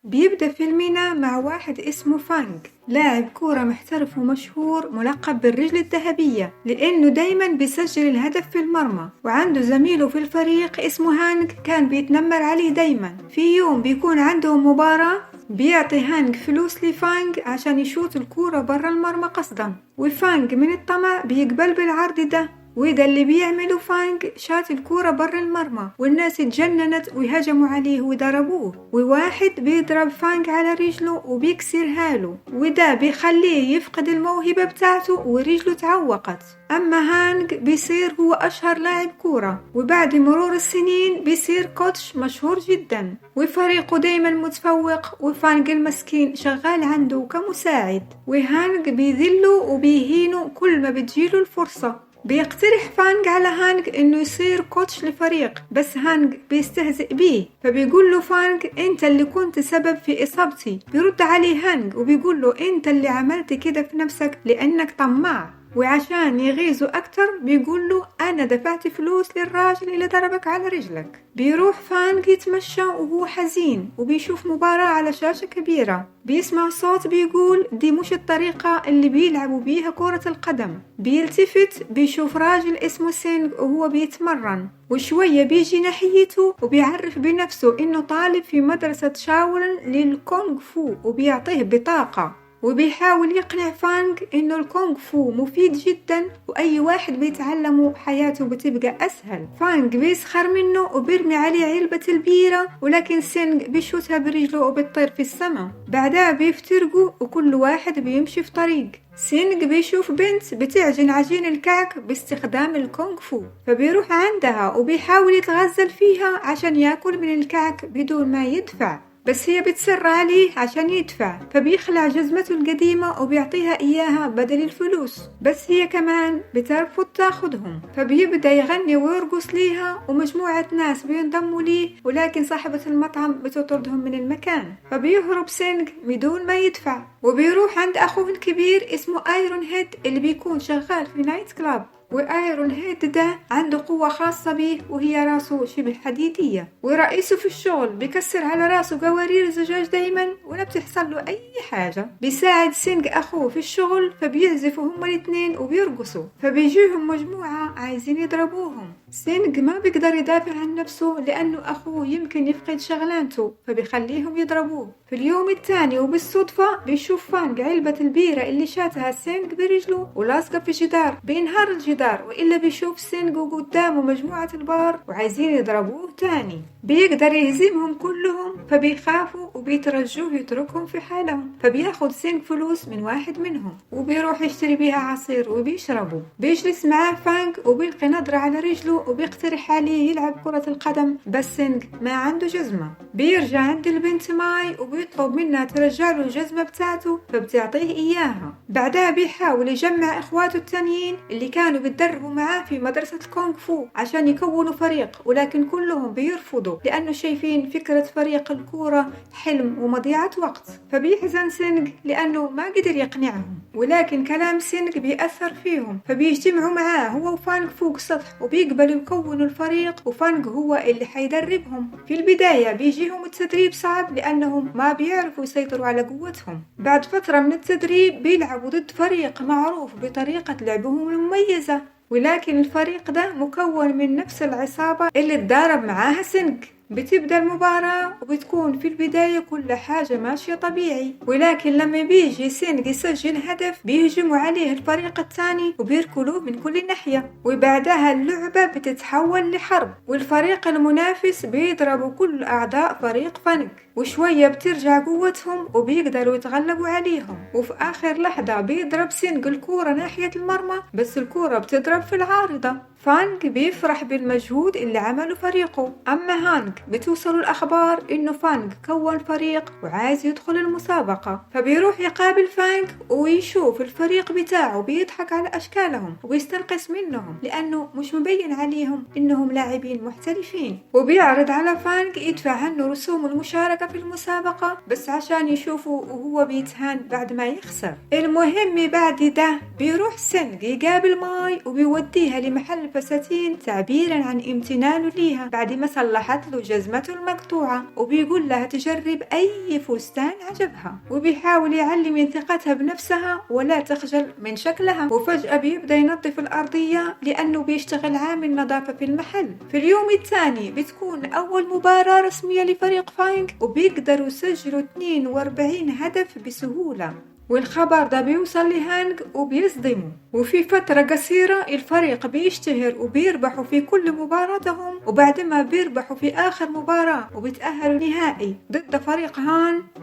بيبدأ فيلمنا مع واحد اسمه فانج، لاعب كورة محترف ومشهور ملقب بالرجل الذهبية لأنه دايما بيسجل الهدف في المرمى. وعنده زميله في الفريق اسمه هانج كان بيتنمر عليه دايما. في يوم بيكون عندهم مباراة، بيعطي هانج فلوس لفانج عشان يشوط الكورة برا المرمى قصدا، وفانج من الطمع بيقبل بالعرض ده، وده اللي بيعمله فانج. شات الكورة برا المرمى والناس اتجننت وهجموا عليه وضربوه، وواحد بيضرب فانج على رجله وبيكسرها له، وده بيخليه يفقد الموهبة بتاعته ورجله تعوقت. أما هانج بيصير هو أشهر لاعب كورة، وبعد مرور السنين بيصير كوتش مشهور جدا، وفريقه دايما متفوق، وفانج المسكين شغال عنده كمساعد، وهانج بيذله وبيهينه كل ما بتجيله الفرصة. بيقترح فانج على هانج انه يصير كوتش لفريق، بس هانج بيستهزئ بيه، فبيقول له فانج انت اللي كنت سبب في اصابتي. بيرد عليه هانج وبيقول له انت اللي عملت كده في نفسك لانك طماع. وعشان يغيظه أكتر بيقول له أنا دفعت فلوس للراجل اللي ضربك على رجلك. بيروح فانج يتمشى وهو حزين، وبيشوف مباراة على شاشة كبيرة، بيسمع صوت بيقول دي مش الطريقة اللي بيلعبوا بيها كرة القدم. بيلتفت بيشوف راجل اسمه سينج وهو بيتمرن، وشوية بيجي ناحيته وبيعرف بنفسه إنه طالب في مدرسة شاولن للكونغ فو، وبيعطيه بطاقة، وبيحاول يقنع فانج إنه الكونغ فو مفيد جدا وأي واحد بيتعلمه حياته بتبقى أسهل. فانج بيسخر منه وبيرمي عليه علبة البيرة، ولكن سينج بيشوتها برجله وبتطير في السماء. بعدها بيفترقوا وكل واحد بيمشي في طريق. سينج بيشوف بنت بتعجن عجين الكعك باستخدام الكونغ فو، فبيروح عندها وبيحاول يتغزل فيها عشان ياكل من الكعك بدون ما يدفع، بس هي بتصر عليه عشان يدفع، فبيخلع جزمته القديمة وبيعطيها إياها بدل الفلوس، بس هي كمان بترفض تاخدهم. فبيبدأ يغني ويرقص ليها ومجموعة ناس بينضموا ليه، ولكن صاحبة المطعم بتطردهم من المكان. فبيهرب سينج بدون ما يدفع، وبيروح عند أخوه الكبير اسمه ايرون هيد اللي بيكون شغال في نايت كلاب. وايرون هيد ده عنده قوة خاصة بيه وهي راسه شبه حديدية، ورئيسه في الشغل بيكسر على راسه قوارير زجاج دايما ولا بتحصل له اي حاجة. بيساعد سينج اخوه في الشغل، فبيعزفوا هما الاتنين وبيرقصوا، فبيجيهم مجموعة عايزين يضربوهم. سينج ما بيقدر يدافع عن نفسه لانه اخوه يمكن يفقد شغلانته، فبيخليهم يضربوه. في اليوم الثاني وبالصدفة بيشوف فانج علبة البيرة اللي شاتها سينج برجله ولاصقة في جدار، بينهار الجدار، وإلا بيشوف سينج قدامه مجموعة البار وعايزين يضربوه تاني. بيقدر يهزمهم كلهم، فبيخافوا وبيترجوه يتركهم في حالهم، فبياخد سينج فلوس من واحد منهم وبيروح يشتري بيها عصير وبيشربه. بيجلس معاه فانج وبيلقي نظرة على رجله وبيقترح عليه يلعب كرة القدم، بس سينج ما عنده جزمة. بيرجع عند البنت ماي وبيطلب منها ترجع له الجزمة بتاعته، فبتعطيه إياها. بعدها بيحاول يجمع إخواته التانيين اللي كانوا بيتدربوا معاه في مدرسة الكونغ فو عشان يكونوا فريق، ولكن كلهم بيرفضوا لأنه شايفين فكرة فريق الكورة حلم ومضيعة وقت. فبيحزن سينج لأنه ما قدر يقنعهم، ولكن كلام سينج بيأثر فيهم، فبيجتمعوا معاه هو وفانج فوق سطح وبيقبلوا يكونوا الفريق، وفانج هو اللي حيدربهم. في البداية بيجيهم التدريب صعب لأنهم ما بيعرفوا يسيطروا على قوتهم. بعد فترة من التدريب بيلعبوا ضد فريق معروف بطريقة لعبهم المميزة، ولكن الفريق ده مكون من نفس العصابة اللي اتدرب معاها سينج. بتبدأ المباراة وبتكون في البداية كل حاجة ماشية طبيعي، ولكن لما بيجي سينج يسجل هدف بيهجموا عليه الفريق الثاني وبيركلوه من كل ناحية، وبعدها اللعبة بتتحول لحرب، والفريق المنافس بيضربوا كل أعضاء فريق فانج، وشوية بترجع قوتهم وبيقدروا يتغلبوا عليهم. وفي آخر لحظة بيضرب سينج الكورة ناحية المرمى، بس الكورة بتضرب في العارضة. فانج بيفرح بالمجهود اللي عمله فريقه. أما هانج بتوصل الأخبار إنه فانج كون فريق وعايز يدخل المسابقة، فبيروح يقابل فانج ويشوف الفريق بتاعه بيضحك على أشكالهم وبيستنقص منهم لأنه مش مبين عليهم إنهم لاعبين محترفين، وبيعرض على فانج يدفع عنه رسوم المشاركة في المسابقة بس عشان يشوفوا وهو بيتهان بعد ما يخسر. المهم بعد ده بيروح سينج يقابل ماي وبيوديها لمحل فساتين تعبيرا عن امتنانه ليها بعد ما صلحت له جزمته المقطوعة وبيقول لها تجرب أي فستان عجبها، وبيحاول يعلي من ثقتها بنفسها ولا تخجل من شكلها. وفجأة بيبدأ ينظف الأرضية لأنه بيشتغل عامل نظافة في المحل. في اليوم الثاني بتكون أول مباراة رسمية لفريق فانج، وبيقدروا يسجلوا 42 هدف بسهولة، والخبر ده بيوصل لهانج وبيصدمه. وفي فترة قصيرة الفريق بيشتهر وبيربحوا في كل مباراتهم، وبعد ما بيربحوا في آخر مباراة وبيتأهلوا نهائي ضد فريق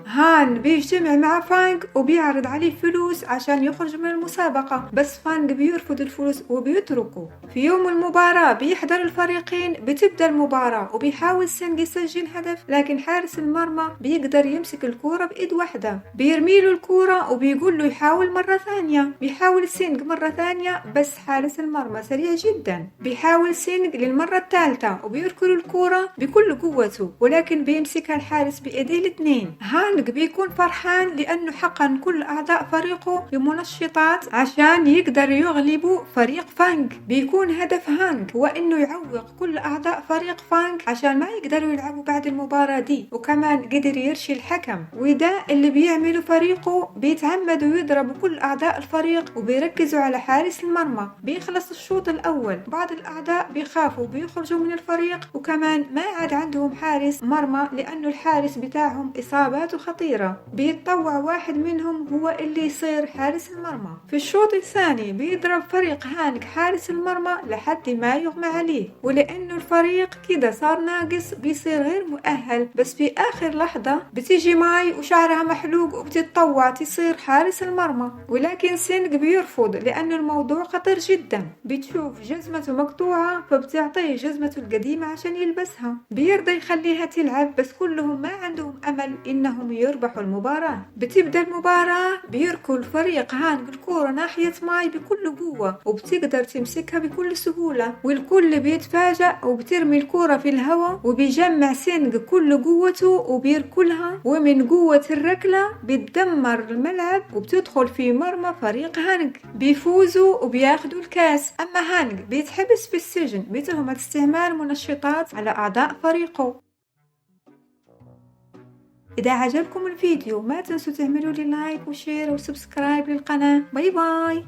هان بيجتمع مع فانج وبيعرض عليه فلوس عشان يخرج من المسابقة، بس فانج بيرفض الفلوس وبيتركه. في يوم المباراة بيحضر الفريقين، بتبدأ المباراة وبيحاول سينج يسجل هدف، لكن حارس المرمى بيقدر يمسك الكورة بإيد واحدة، بيرميله الكورة وبيقول له يحاول مرة ثانية. بيحاول سينج مرة ثانية بس حارس المرمى سريع جدا. بيحاول سينج للمرة الثالثة وبيركل الكورة بكل قوته، ولكن بيمسكها الحارس بإيديه الاثنين. هانج بيكون فرحان لأنه حقن كل أعضاء فريقه بمنشطات عشان يقدر يغلبوا فريق فانج. بيكون هدف هانج هو إنه يعوق كل أعضاء فريق فانج عشان ما يقدروا يلعبوا بعد المباراة دي، وكمان قدر يرشي الحكم. وده اللي بيعمله فريقه، بيتعمدوا يضربوا كل أعضاء الفريق وبيركزوا على حارس المرمى. بيخلص الشوط الأول، بعض الأعضاء بيخافوا بيخرجوا من الفريق، وكمان ما عاد عندهم حارس مرمى لأنه الحارس بتاعهم إصاباته خطيرة. بيتطوع واحد منهم هو اللي يصير حارس المرمى. في الشوط الثاني بيضرب فريق هانج حارس المرمى لحد ما يغمى عليه، ولأنه الفريق كده صار ناقص بيصير غير مؤهل. بس في آخر لحظة بتيجي ماي وشعرها محلوق وبتتطوع تصير حارس المرمى، ولكن سينج بيرفض لأن الموضوع خطير جدا. بتشوف جزمته مقطوعة فبتعطيه جزمته القديمة عشان يلبسها. بيرضى يخليها تلعب، بس كلهم ما عندهم أمل إنهم يربحوا المباراة. بتبدأ المباراة، بيركل فريق هانج الكورة ناحية ماي بكل قوة وبتقدر تمسكها بكل سهولة، والكل بيتفاجأ وبترمي الكورة في الهواء، وبيجمع سينج كل قوته وبيركلها، ومن قوة الركلة بتدمر الملعب وبتدخل في مرمى فريق هانج. بيفوزوا وبياخدوا الكاس. أما هانج بيتحبس في السجن بتهمة استعمال منشطات على أعضاء فريقه. إذا عجبكم الفيديو ما تنسوا تعملوا لي لايك وشير وسبسكرايب للقناة. باي باي.